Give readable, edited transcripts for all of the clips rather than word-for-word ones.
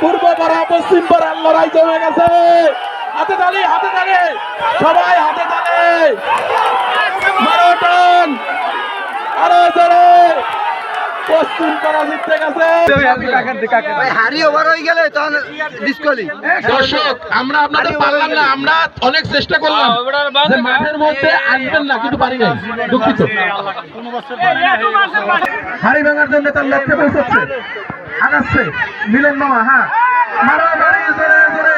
পূর্ব পাড়া পশ্চিম পাড়ার লড়াই জমে গেছে। হাতে তালি, হাতে তালি, সবাই হাতে তালি। মারাটন আরো জোরে পশ্চিম পাড়া জিততে গেছে। দর্শক, আমরা আপনাদের পারলাম না, আমরা অনেক চেষ্টা করলাম যে মাঠের মধ্যে আসবেন না, কিন্তু পারি নাই, দুঃখিত। হাড়ি ভাঙার জন্য তার লক্ষ্যে পৌঁছচ্ছে, আগাচ্ছে মিলন মামা। হ্যাঁ, মারামারি জোরে জোরে।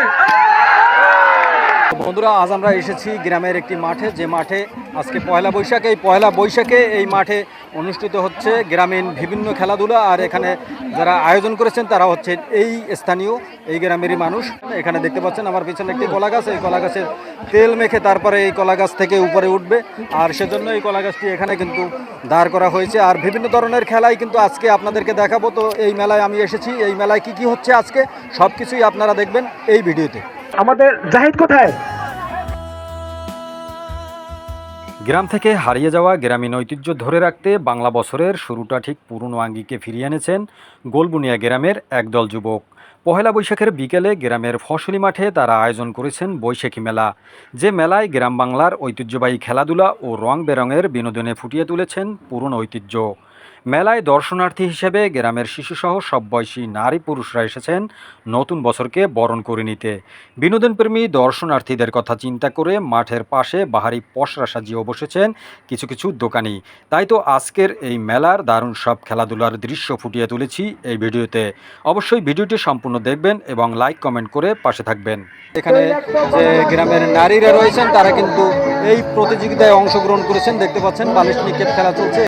বন্ধুরা, আজ আমরা এসেছি গ্রামের একটি মাঠে, যে মাঠে আজকে পয়লা বৈশাখ। এই পয়লা বৈশাখে এই মাঠে অনুষ্ঠিত হচ্ছে গ্রামীণ বিভিন্ন খেলাধুলা। আর এখানে যারা আয়োজন করেছেন তারা হচ্ছে এই স্থানীয় এই গ্রামেরই মানুষ। এখানে দেখতে পাচ্ছেন আমার পিছনে একটি কলা গাছ, এই কলা গাছের তেল মেখে তারপরে এই কলা গাছ থেকে উপরে উঠবে, আর সেজন্য এই কলা গাছটি এখানে কিন্তু দাঁড় করা হয়েছে। আর বিভিন্ন ধরনের খেলাই কিন্তু আজকে আপনাদেরকে দেখাবো। তো এই মেলায় আমি এসেছি, এই মেলায় কি কি হচ্ছে আজকে সব কিছুই আপনারা দেখবেন এই ভিডিওতে। আমাদের জাহিদ কোথায়? গ্রাম থেকে হারিয়ে যাওয়া গ্রামীণ ঐতিহ্য ধরে রাখতে বাংলা বছরের শুরুটা ঠিক পুরনো আঙ্গিকে ফিরিয়ে এনেছেন গোলবুনিয়া গ্রামের একদল যুবক। পহেলা বৈশাখের বিকেলে গ্রামের ফসলি মাঠে তারা আয়োজন করেছেন বৈশাখী মেলা, যে মেলায় গ্রাম বাংলার ঐতিহ্যবাহী খেলাধুলা ও রং বেরঙের বিনোদনে ফুটিয়ে তুলেছেন পুরনো ঐতিহ্য। মেলায় দর্শনার্থী হিসেবে গ্রামের শিশুসহ সব বয়সী নারী পুরুষরা এসেছেন নতুন বছরকে বরণ করে নিতে। বিনোদনপ্রেমী দর্শনার্থীদের কথা চিন্তা করে মাঠের পাশে বাহারি পসরা সাজিয়েও বসেছেন কিছু কিছু দোকানি। তাই তো আজকের এই মেলার দারুণ সব খেলাধুলার দৃশ্য ফুটিয়ে তুলেছি এই ভিডিওতে। অবশ্যই ভিডিওটি সম্পূর্ণ দেখবেন এবং লাইক কমেন্ট করে পাশে থাকবেন। এখানে যে গ্রামের নারীরা রয়েছেন তারা কিন্তু এই প্রতিযোগিতায় অংশগ্রহণ করেছেন। দেখতে পাচ্ছেন বালিশ নিক্ষেপ খেলা চলছে।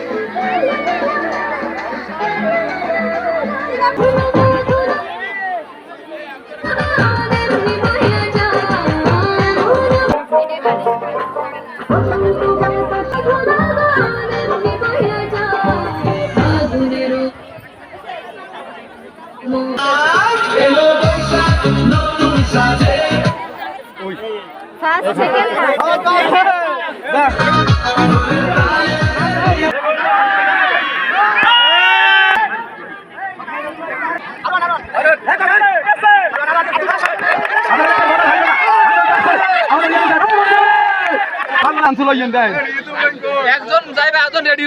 First, second, একজন যাইবে, একজন রেডি।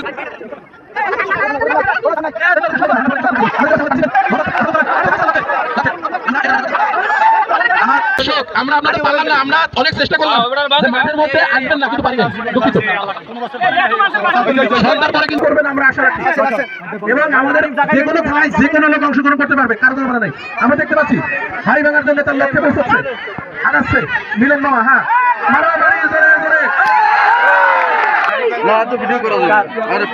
দর্শক, আমরা আপনাদের পারলাম না, আমরা অনেক চেষ্টা করলাম যে মাঠের মধ্যে আসবেন না, কিন্তু পারি নাই, দুঃখিত। সন্ধ্যার পরে কিন্তু করবেন, আমরা আশা রাখি। এবং আমাদের যে কোনো খেলায় যে কোনো লোক অংশগ্রহণ করতে পারবে, কারো কোনো বাধা নাই। আমরা দেখতে পাচ্ছি হাড়ি ভাঙার জন্য তার লক্ষ্যে পৌঁছচ্ছে, আগাচ্ছে মিলন মামা। হ্যাঁ, মারামারি জোরে জোরে। না তো ভিডিও করা যাবে। আরে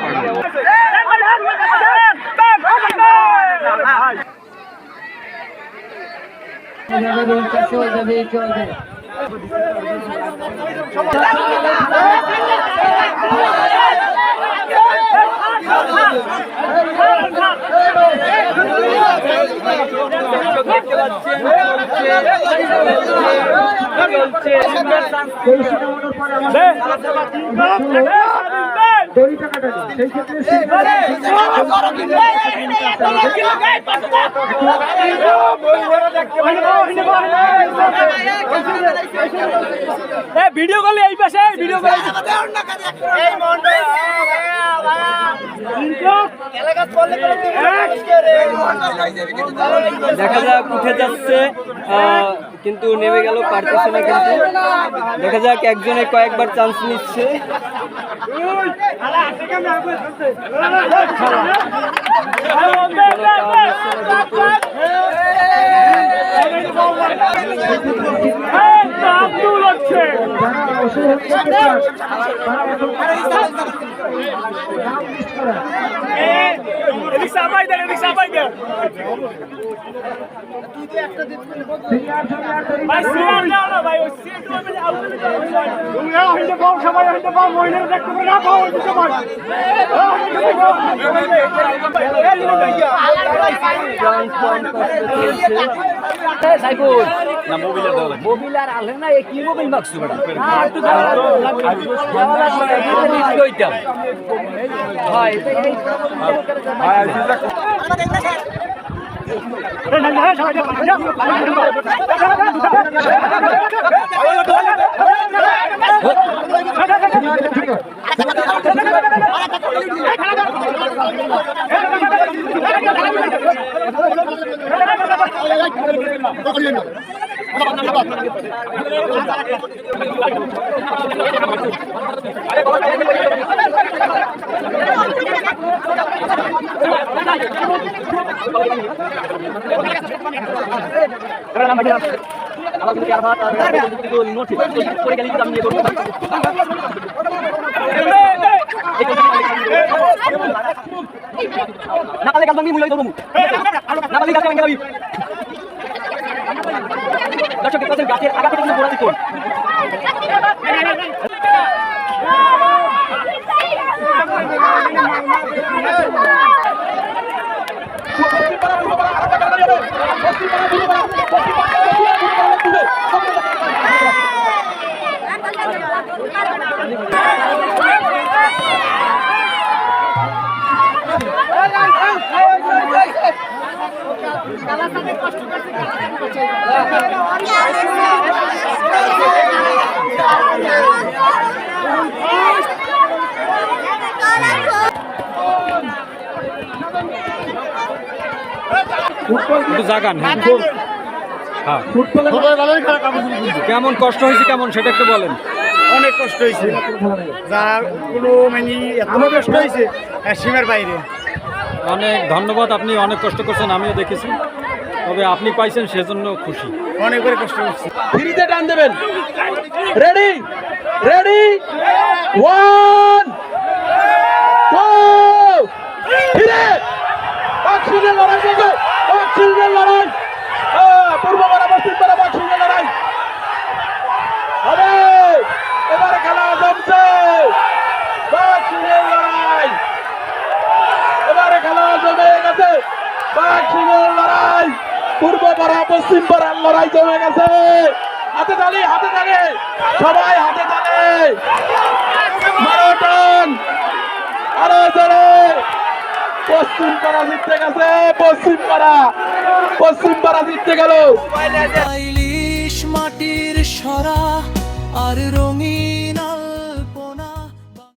ভিডিও করলে এই পাশে ভিডিও করে দেখা যাক উঠে যাচ্ছে, কিন্তু নেমে গেল, পারতেছে না। কিন্তু দেখা যাক একজনে কয়েকবার চান্স নিচ্ছে। আব্দুল হচ্ছে সাইফুল না মোবিল আর আলে না, কি মোবিল মাগছো বেটা? Nakali kalbang ni mulai turun. Nakali kalbang ni kami. Dashok kita sen gatir agak kita bola ikut. একটু জাগান, হ্যাঁ হ্যাঁ। কেমন কষ্ট হয়েছে, কেমন সেটা একটু বলেন। অনেক কষ্ট হয়েছে, যা কোনো মানে এত কষ্ট হয়েছে সীমার বাইরে। অনেক ধন্যবাদ, আপনি অনেক কষ্ট করছেন, আমিও দেখেছি, তবে আপনি পাইছেন সেজন্য খুশি। অনেক করে কষ্ট করছি। ফ্রিতে টান দেবেন। রেডি রেডি 1 2 ফিরে বক্সিংয়ের লড়াই দেখো, বক্সিংয়ের লড়াই, পূর্ব পাড়া পশ্চিম পাড়া বক্সিংয়ের লড়াই হবে। এবারে খেলা জমছে, বক্সিংয়ের লড়াই, এবারে খেলা জমে গেছে, বক্সিংয়ের লড়াই, পূর্ব পাড়া পশ্চিম পাড়ার লড়াই জমে গেছে। হাতে তালি, হাতে তালি, সবাই হাতে তালি, মারাটন আরো জোরে। পশ্চিম পাড়া জিততে গেছে, পশ্চিম পাড়া জিততে গেল। ইলিশ মাটির সরা আর রঙিন